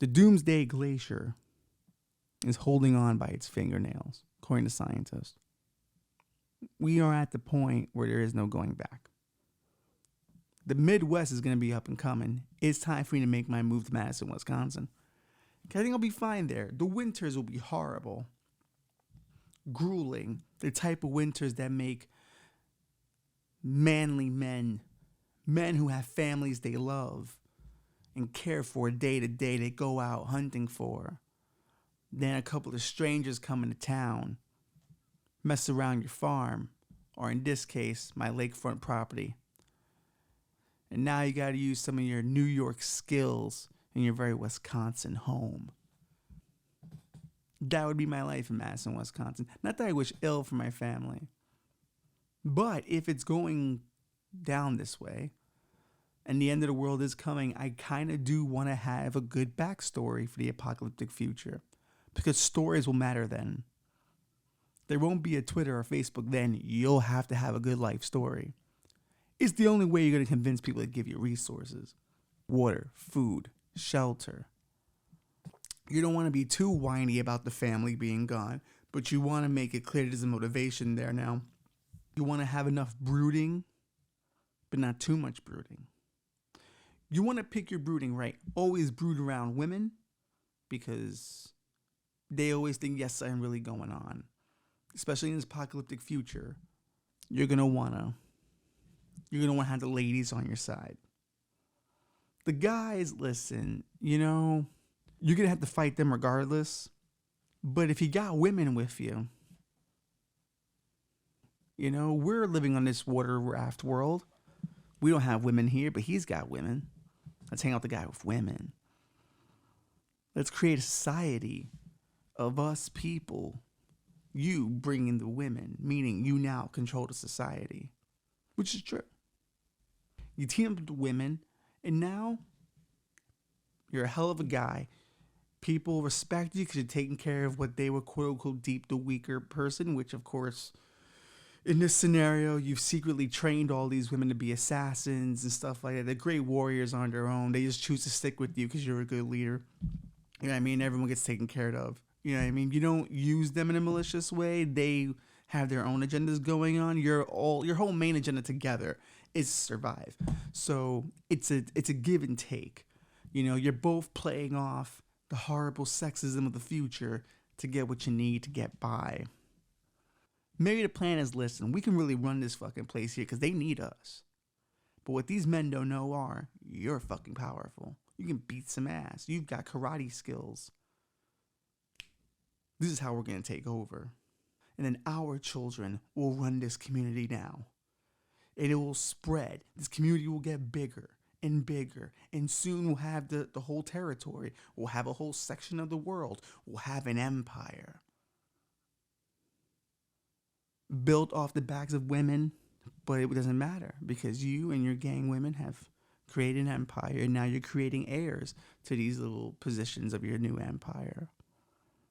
The doomsday glacier is holding on by its fingernails, according to scientists. We are at the point where there is no going back. The Midwest is going to be up and coming. It's time for me to make my move to Madison, Wisconsin. I think I'll be fine there. The winters will be horrible, grueling. The type of winters that make manly men who have families they love and care for day to day, they go out hunting for. Then a couple of strangers come into town, mess around your farm, or in this case, my lakefront property. And now you got to use some of your New York skills in your very Wisconsin home. That would be my life in Madison, Wisconsin. Not that I wish ill for my family. But if it's going down this way and the end of the world is coming, I kind of do want to have a good backstory for the apocalyptic future. Because stories will matter then. There won't be a Twitter or Facebook then. You'll have to have a good life story. It's the only way you're going to convince people to give you resources. Water, food, shelter. You don't want to be too whiny about the family being gone, but you want to make it clear there's a motivation there now. You want to have enough brooding, but not too much brooding. You want to pick your brooding right. Always brood around women, because they always think, yes, something really going on. Especially in this apocalyptic future, you're going to want to have the ladies on your side. The guys, listen, you're going to have to fight them regardless. But if you got women with you, we're living on this water raft world. We don't have women here, but he's got women. Let's hang out with the guy with women. Let's create a society of us people. You bringing the women, meaning you now control the society, which is true. You team up with the women, and now you're a hell of a guy. People respect you because you're taking care of what they would quote unquote deep the weaker person, which of course, in this scenario, you've secretly trained all these women to be assassins and stuff like that. They're great warriors on their own. They just choose to stick with you because you're a good leader. You know what I mean? Everyone gets taken care of. You know what I mean? You don't use them in a malicious way. They have their own agendas going on. Your whole main agenda together is survive. So it's a give and take. You're both playing off the horrible sexism of the future to get what you need to get by. Maybe the plan is, listen, we can really run this fucking place here because they need us. But what these men don't know are, you're fucking powerful. You can beat some ass. You've got karate skills. This is how we're going to take over. And then our children will run this community now. And it will spread. This community will get bigger and bigger. And soon we'll have the whole territory. We'll have a whole section of the world. We'll have an empire. Built off the backs of women. But it doesn't matter. Because you and your gang women have created an empire. And now you're creating heirs to these little positions of your new empire.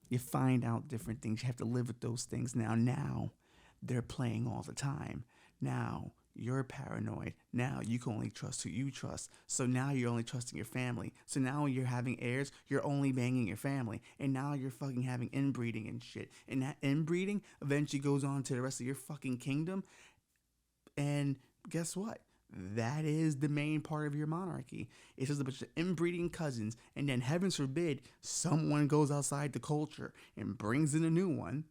You find out different things. You have to live with those things now. Now, they're playing all the time. Now, you're paranoid. Now, you can only trust who you trust. So now you're only trusting your family. So now when you're having heirs, you're only banging your family. And now you're fucking having inbreeding and shit. And that inbreeding eventually goes on to the rest of your fucking kingdom. And guess what? That is the main part of your monarchy. It's just a bunch of inbreeding cousins, and then heavens forbid someone goes outside the culture and brings in a new one,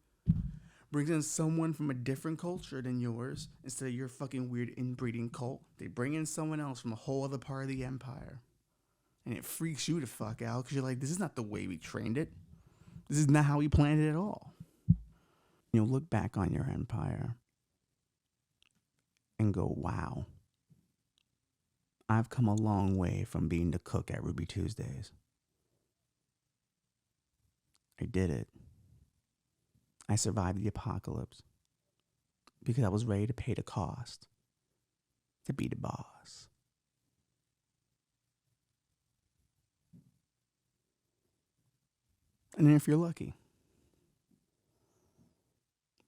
brings in someone from a different culture than yours instead of your fucking weird inbreeding cult. They bring in someone else from a whole other part of the empire, and it freaks you the fuck out because you're like, this is not the way we trained it. This is not how we planned it at all. Look back on your empire and go, wow. I've come a long way from being the cook at Ruby Tuesdays. I did it. I survived the apocalypse because I was ready to pay the cost to be the boss. And then if you're lucky,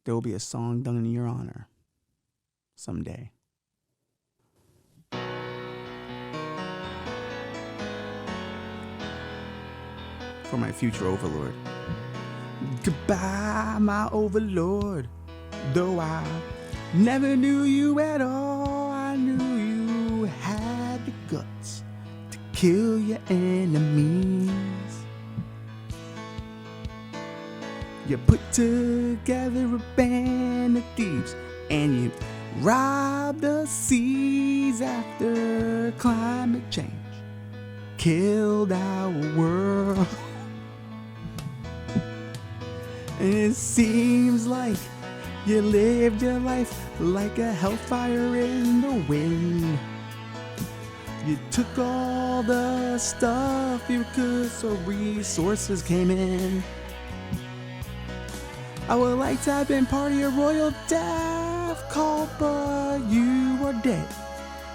there will be a song done in your honor someday. for my future overlord. Goodbye, my overlord. Though I never knew you at all, I knew you had the guts to kill your enemies. You put together a band of thieves and you robbed the seas after climate change killed our world. And it seems like you lived your life like a hellfire in the wind. You took all the stuff you could so resources came in. I would like to have been part of your royal death call, but you are dead.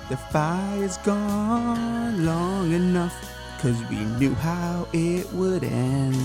The fire's gone long enough, 'cause we knew how it would end.